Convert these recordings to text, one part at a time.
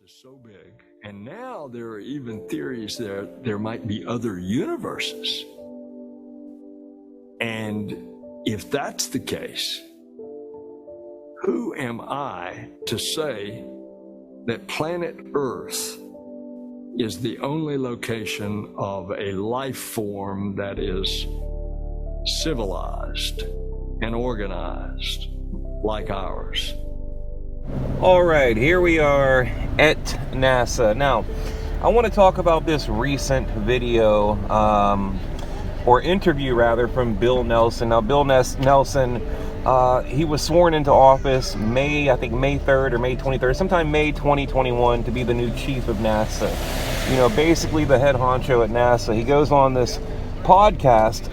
is so big, and now there are even theories that there might be other universes. And if that's the case, who am I to say that planet Earth is the only location of a life form that is civilized and organized like ours? All right, here we are at NASA. Now, I want to talk about this recent video, or interview rather, from Bill Nelson. Now, Bill Nelson, he was sworn into office May 3rd or May 23rd, sometime May 2021, to be the new chief of NASA. You know, basically the head honcho at NASA. He goes on this podcast,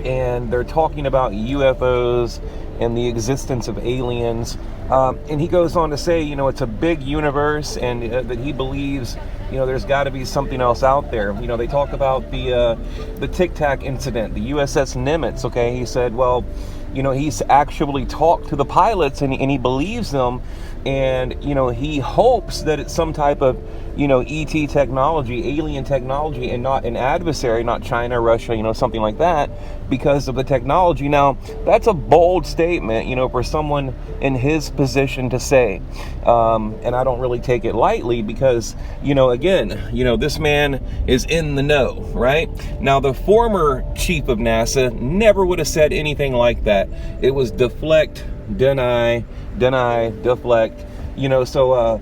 and they're talking about UFOs and the existence of aliens. And he goes on to say, you know, it's a big universe, and that he believes, you know, there's got to be something else out there. You know, they talk about the Tic Tac incident, the USS Nimitz. Okay, he said, well, you know, he's actually talked to the pilots, and he believes them, and you know, he hopes that it's some type of, you know, ET technology, alien technology, and not an adversary, not China, Russia, you know, something like that, because of the technology. Now, that's a bold statement, you know, for someone in his position to say, and I don't really take it lightly, because, you know, again, you know, this man is in the know, right? Now, the former chief of NASA never would have said anything like that. It was deflect, deny, deflect, you know, so,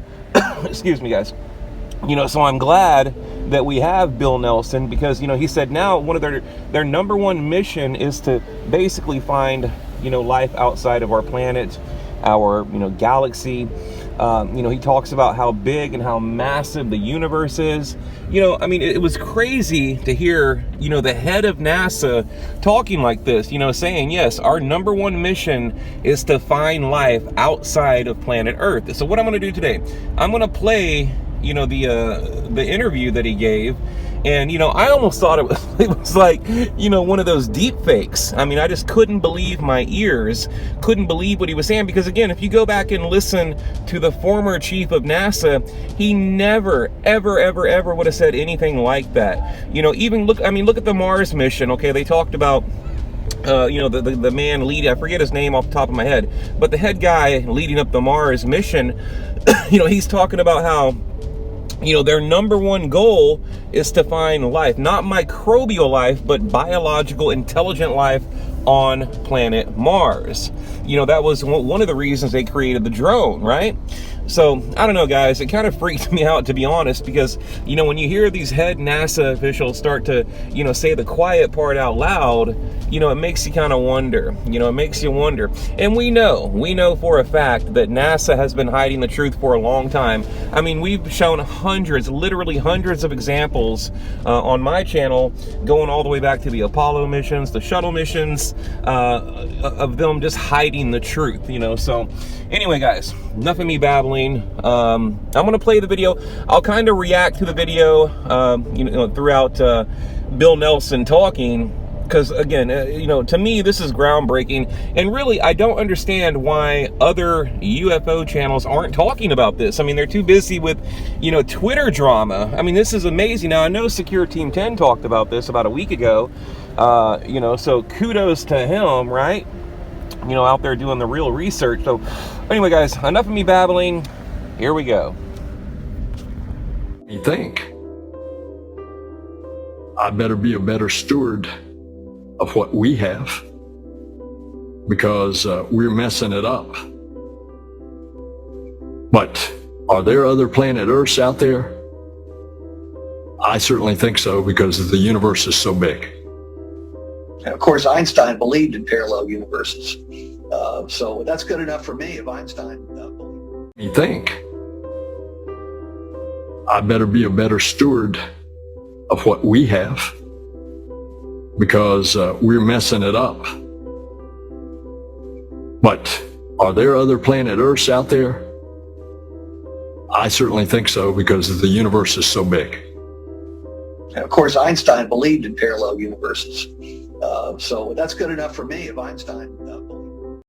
excuse me, guys. You know, so I'm glad that we have Bill Nelson, because, you know, he said now one of their number one mission is to basically find, you know, life outside of our planet, our, you know, galaxy. You know, he talks about how big and how massive the universe is. You know, I mean, it was crazy to hear, you know, the head of NASA talking like this, you know, saying, yes, our number one mission is to find life outside of planet Earth. So what I'm going to do today, I'm going to play, you know, the interview that he gave. And, you know, I almost thought it was like, you know, one of those deep fakes. I mean, I just couldn't believe my ears, couldn't believe what he was saying. Because, again, if you go back and listen to the former chief of NASA, he never, ever would have said anything like that. You know, even look at the Mars mission, okay? They talked about, you know, the man leading, I forget his name off the top of my head, but the head guy leading up the Mars mission, you know, he's talking about how, you know, their number one goal is to find life, not microbial life, but biological, intelligent life on planet Mars. You know, that was one of the reasons they created the drone, right? So, I don't know, guys, it kind of freaked me out, to be honest, because, you know, when you hear these head NASA officials start to, you know, say the quiet part out loud, you know, it makes you kind of wonder, you know, it makes you wonder. And we know for a fact that NASA has been hiding the truth for a long time. I mean, we've shown hundreds, literally hundreds of examples on my channel, going all the way back to the Apollo missions, the shuttle missions, of them just hiding the truth, you know. So anyway, guys, enough of me babbling. I'm gonna play the video. I'll kind of react to the video, you know, throughout Bill Nelson talking, because again, you know, to me this is groundbreaking, and really I don't understand why other UFO channels aren't talking about this. I mean, they're too busy with, you know, Twitter drama. I mean, this is amazing. Now, I know Secure Team 10 talked about this about a week ago, you know, so kudos to him, right? You know, out there doing the real research. So anyway, guys, enough of me babbling. Here we go. You think I better be a better steward of what we have, because we're messing it up. But are there other planet Earths out there? I certainly think so, because the universe is so big. And of course, Einstein believed in parallel universes. So that's good enough for me if Einstein believed. You think I better be a better steward of what we have, because we're messing it up. But are there other planet Earths out there? I certainly think so, because the universe is so big. And of course, Einstein believed in parallel universes. So that's good enough for me if Einstein believed.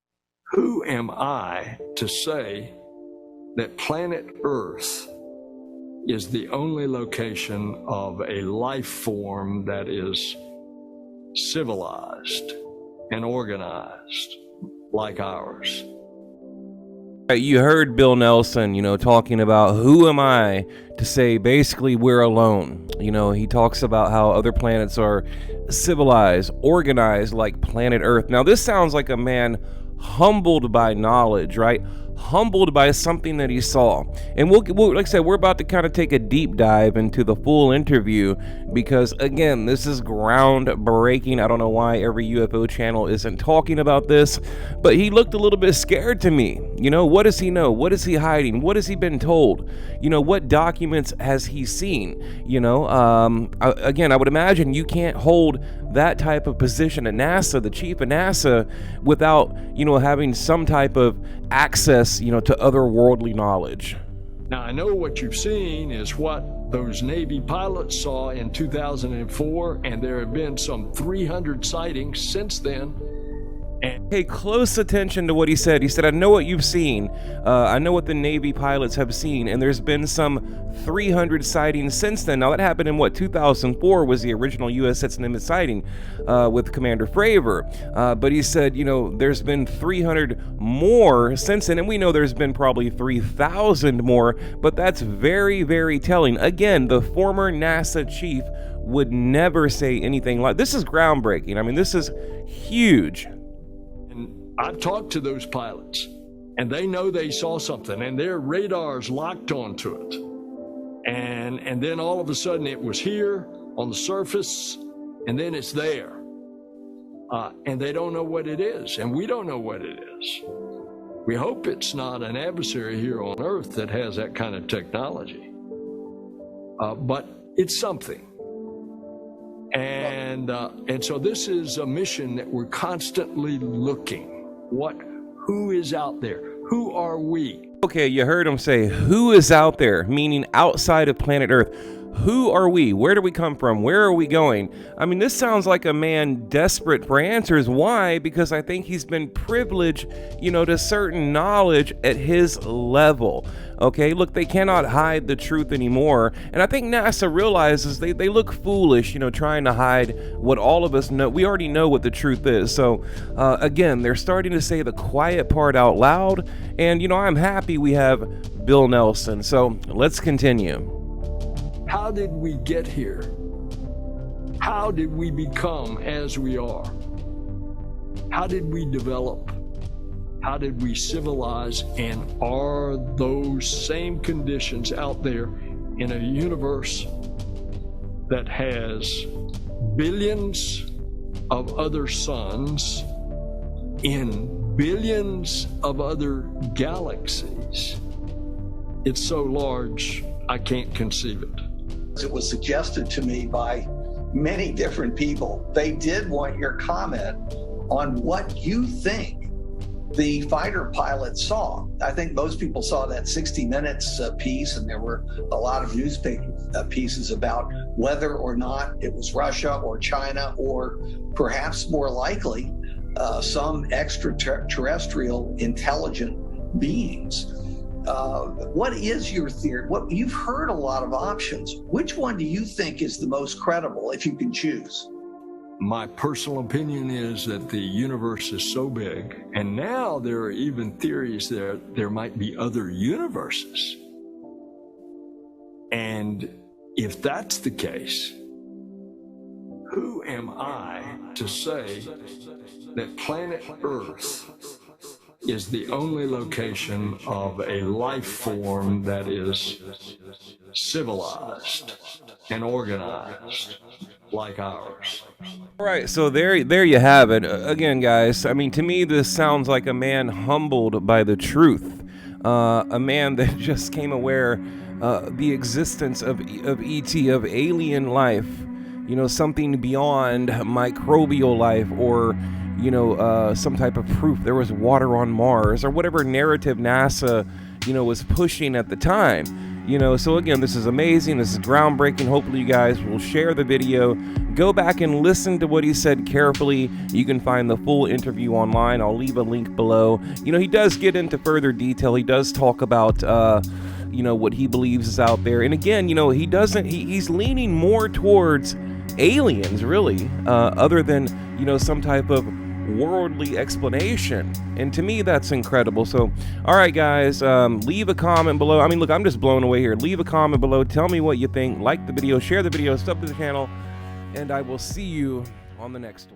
Who am I to say that planet Earth is the only location of a life form that is civilized and organized like ours. You heard Bill Nelson, talking about who am I to say basically we're alone. He talks about how other planets are civilized, organized like planet Earth. Now, this sounds like a man humbled by knowledge, right? Humbled by something that he saw. And we'll like I said, we're about to kind of take a deep dive into the full interview because, again, this is groundbreaking. I don't know why every UFO channel isn't talking about this, but he looked a little bit scared to me. What does he know? What is he hiding? What has he been told? What documents has he seen? Again, I would imagine you can't hold that type of position at NASA, the chief of NASA, without, having some type of access, to otherworldly knowledge. Now, I know what you've seen is what those Navy pilots saw in 2004, and there have been some 300 sightings since then. And pay close attention to what he said. He said, I know what you've seen. I know what the Navy pilots have seen, and there's been some 300 sightings since then. Now, that happened in 2004 was the original USS Nimitz sighting with Commander Fravor. But he said, there's been 300 more since then, and we know there's been probably 3,000 more, but that's very, very telling. Again, the former NASA chief would never say anything like this. Is groundbreaking. I mean, this is huge. I've talked to those pilots, and they know they saw something, and their radars locked onto it. And then all of a sudden it was here on the surface, and then it's there. And they don't know what it is, and we don't know what it is. We hope it's not an adversary here on Earth that has that kind of technology. But it's something. And so this is a mission that we're constantly looking. Who is out there? Who are we? Okay, you heard him say, who is out there, meaning outside of planet Earth. Who are we? Where do we come from? Where are we going? I mean, this sounds like a man desperate for answers. Why? Because I think he's been privileged, to certain knowledge at his level. Okay, look, they cannot hide the truth anymore. And I think NASA realizes they look foolish, trying to hide what all of us know. We already know what the truth is. So, again, they're starting to say the quiet part out loud. And, I'm happy we have Bill Nelson. So let's continue. How did we get here? How did we become as we are? How did we develop? How did we civilize? And are those same conditions out there in a universe that has billions of other suns in billions of other galaxies? It's so large, I can't conceive it. It was suggested to me by many different people. They did want your comment on what you think the fighter pilot saw. I think most people saw that 60 Minutes piece, and there were a lot of newspaper pieces about whether or not it was Russia or China, or perhaps more likely some extraterrestrial intelligent beings. What is your theory? You've heard a lot of options. Which one do you think is the most credible, if you can choose? My personal opinion is that the universe is so big, and now there are even theories that there might be other universes. And if that's the case, who am I to say that planet Earth is the only location of a life form that is civilized and organized like ours? All right, so there you have it. Again, guys, I mean, to me, this sounds like a man humbled by the truth. A man that just came aware the existence of ET, of alien life, something beyond microbial life, or some type of proof there was water on Mars, or whatever narrative NASA, was pushing at the time. You know, so again, this is amazing. This is groundbreaking. Hopefully you guys will share the video. Go back and listen to what he said carefully. You can find the full interview online. I'll leave a link below. You know, he does get into further detail. He does talk about, you know, what he believes is out there. And again, you know, he's leaning more towards aliens, really, other than, you know, some type of worldly explanation. And to me, that's incredible. So, all right, guys, leave a comment below. I mean, look, I'm just blown away here. Leave a comment below. Tell me what you think. Like the video, share the video, sub to the channel, and I will see you on the next one.